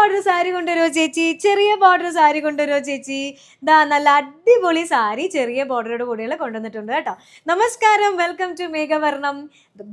Border sari കൊണ്ടുവരുമോ ചേച്ചി, ചെറിയ border sari കൊണ്ടുവരുമോ ചേച്ചി? ദാ നല്ല അടിപൊളി സാരി ചെറിയ ബോർഡറോട് കൂടിയുള്ള കൊണ്ടുവന്നിട്ടുണ്ട് കേട്ടോ. നമസ്കാരം, വെൽക്കം ടു മേഘവർണം.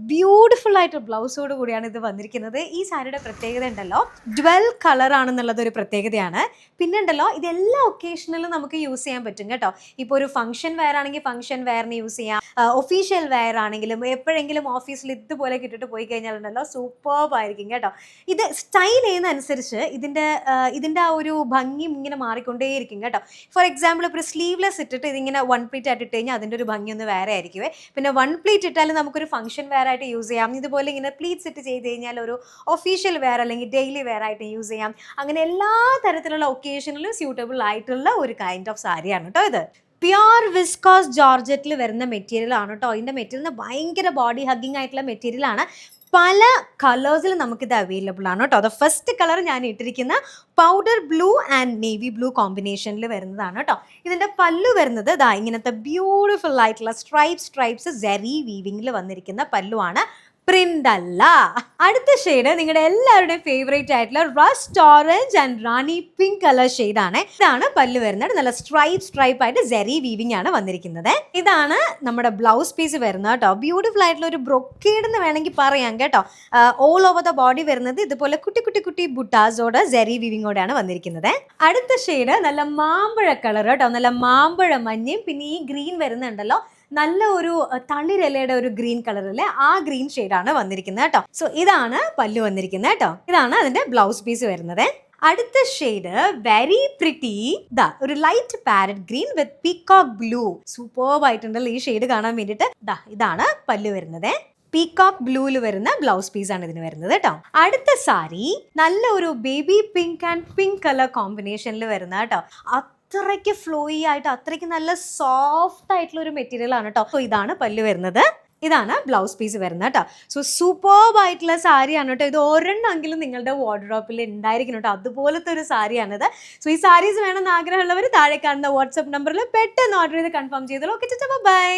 ബ്യൂട്ടിഫുൾ ആയിട്ട് ബ്ലൗസോട് കൂടിയാണ് ഇത് വന്നിരിക്കുന്നത്. ഈ സാരിയുടെ പ്രത്യേകത ഉണ്ടല്ലോ, 12 കളർ ആണെന്നുള്ളത് ഒരു പ്രത്യേകതയാണ്. പിന്നെ ഉണ്ടല്ലോ, ഇതെല്ലാ ഒക്കേഷനിലും നമുക്ക് യൂസ് ചെയ്യാൻ പറ്റും കേട്ടോ. ഇപ്പോൾ ഒരു ഫംഗ്ഷൻ വെയർ ആണെങ്കിൽ ഫംഗ്ഷൻ വെയറിന് യൂസ് ചെയ്യാം, ഒഫീഷ്യൽ വെയർ ആണെങ്കിലും എപ്പോഴെങ്കിലും ഓഫീസിൽ ഇതുപോലെ കിട്ടിട്ട് പോയി കഴിഞ്ഞാലുണ്ടല്ലോ സൂപ്പർബ് ആയിരിക്കും കേട്ടോ. ഇത് സ്റ്റൈൽ ചെയ്യുന്നതനുസരിച്ച് ഇതിൻ്റെ ആ ഒരു ഭംഗിയും ഇങ്ങനെ മാറിക്കൊണ്ടേയിരിക്കും കേട്ടോ. ഫോർ എക്സാമ്പിൾ ഇപ്പോൾ ഒരു സ്ലീവ്ലെസ് ഇട്ടിട്ട് ഇതിങ്ങനെ 1 പ്ലീറ്റ് ആയിട്ട് ഇട്ട് കഴിഞ്ഞാൽ അതിൻ്റെ ഒരു ഭംഗി ഒന്ന് വേറെ ആയിരിക്കുമേ. പിന്നെ 1 പ്ലീറ്റ് ഇട്ടാലും നമുക്കൊരു ഫംഗ്ഷൻ വെയർ ആയിട്ട് യൂസ് ചെയ്യാം. ഇതുപോലെ ഇങ്ങനെ പ്ലീറ്റ്സ് ഇട്ട് ചെയ്ത് കഴിഞ്ഞാൽ ഒരു ഒഫീഷ്യൽ വെയർ അല്ലെങ്കിൽ ഡെയിലി വെയർ ആയിട്ട് യൂസ് ചെയ്യാം. അങ്ങനെ എല്ലാ തരത്തിലുള്ള ഒക്കേഷനിലും സ്യൂട്ടബിൾ ആയിട്ടുള്ള ഒരു കൈൻഡ് ഓഫ് സാരിയാണ് കേട്ടോ ഇത്. പ്യുർ വിസ്കോസ് ജോർജറ്റിൽ വരുന്ന മെറ്റീരിയൽ ആണ് കേട്ടോ. ഇതിൻ്റെ മെറ്റീരിയലിന് ഭയങ്കര ബോഡി ഹഗ്ഗിങ് ആയിട്ടുള്ള മെറ്റീരിയൽ ആണ്. പല കളേഴ്സിൽ നമുക്കിത് അവൈലബിൾ ആണ് കേട്ടോ. അത് ഫസ്റ്റ് കളർ ഞാൻ ഇട്ടിരിക്കുന്ന powder blue and navy blue കോമ്പിനേഷനിൽ വരുന്നതാണ് കേട്ടോ. ഇതിൻ്റെ പല്ലു വരുന്നത് ദാ ഇങ്ങനത്തെ ബ്യൂട്ടിഫുൾ ആയിട്ടുള്ള സ്ട്രൈപ്സ് സെറി വീവിങ്ങിൽ വന്നിരിക്കുന്ന പല്ലുവാണ്, പ്രിന്റ് അല്ല. അടുത്ത ഷെയ്ഡ് നിങ്ങളുടെ എല്ലാവരുടെയും ഫേവറേറ്റ് ആയിട്ടുള്ള rest orange and Rani pink colour ഷെയ്ഡാണ്. ഇതാണ് പല്ല് വരുന്നത്. നല്ല സ്ട്രൈപ്പ് ആയിട്ട് സെറി വീവിംഗ് ആണ് വന്നിരിക്കുന്നത്. ഇതാണ് നമ്മുടെ ബ്ലൗസ് പീസ് വരുന്നത് കേട്ടോ. ബ്യൂട്ടിഫുൾ ആയിട്ടുള്ള ഒരു ബ്രൊക്കേഡ് എന്ന് വേണമെങ്കിൽ പറയാം കേട്ടോ. ഓൾ ഓവർ ദ ബോഡി വരുന്നത് ഇതുപോലെ കുട്ടി ബുട്ടാസോട് സെറി വീവിങ്ങോടെയാണ് വന്നിരിക്കുന്നത്. അടുത്ത ഷെയ്ഡ് നല്ല മാമ്പഴ കളർ കേട്ടോ. നല്ല മാമ്പഴ മഞ്ഞയും പിന്നെ ഈ ഗ്രീൻ വരുന്നുണ്ടല്ലോ, നല്ല ഒരു തളിരിലയുടെ ഒരു ഗ്രീൻ കളറിലെ ആ ഗ്രീൻ ഷെയ്ഡാണ് വന്നിരിക്കുന്നത് കേട്ടോ. സോ ഇതാണ് പല്ലു വന്നിരിക്കുന്നത് കേട്ടോ. ഇതാണ് അതിന്റെ ബ്ലൗസ് പീസ് വരുന്നത്. അടുത്ത ഷെയ്ഡ് വെരി പ്രിറ്റി, ദാ ഒരു light parrot green with peacock blue. Superb ആയിട്ടുണ്ടല്ലോ ഈ ഷെയ്ഡ് കാണാൻ വേണ്ടിയിട്ട്. ദാ ഇതാണ് പല്ലു വരുന്നത്. പീകോക്ക് ബ്ലൂവിൽ വരുന്ന ബ്ലൗസ് പീസ് ആണ് ഇതിന് വരുന്നത് കേട്ടോ. അടുത്ത സാരി നല്ല ഒരു baby pink and pink colour കോമ്പിനേഷനിൽ വരുന്ന കേട്ടോ. അത്രയ്ക്ക് ഫ്ലോയി ആയിട്ട് അത്രയ്ക്ക് നല്ല സോഫ്റ്റ് ആയിട്ടുള്ള ഒരു മെറ്റീരിയൽ ആണ് കേട്ടോ. സോ ഇതാണ് പല്ല് വരുന്നത്. ഇതാണ് ബ്ലൗസ് പീസ് വരുന്നത് കേട്ടോ. സോ സൂപ്പർബ് ആയിട്ടുള്ള സാരിയാണ് കേട്ടോ. ഇത് ഒരെണ്ണമെങ്കിലും നിങ്ങളുടെ വാർഡ്രോപ്പിൽ ഉണ്ടായിരിക്കണം കേട്ടോ. അതുപോലത്തെ ഒരു സാരിയാണിത്. സോ ഈ സാരീസ് വേണമെന്ന് ആഗ്രഹമുള്ളവർ താഴെ കാണുന്ന വാട്സ്ആപ്പ് നമ്പറിൽ പെട്ടെന്ന് ഓർഡർ ചെയ്ത് കൺഫേം ചെയ്തോളൂ. Okay, by.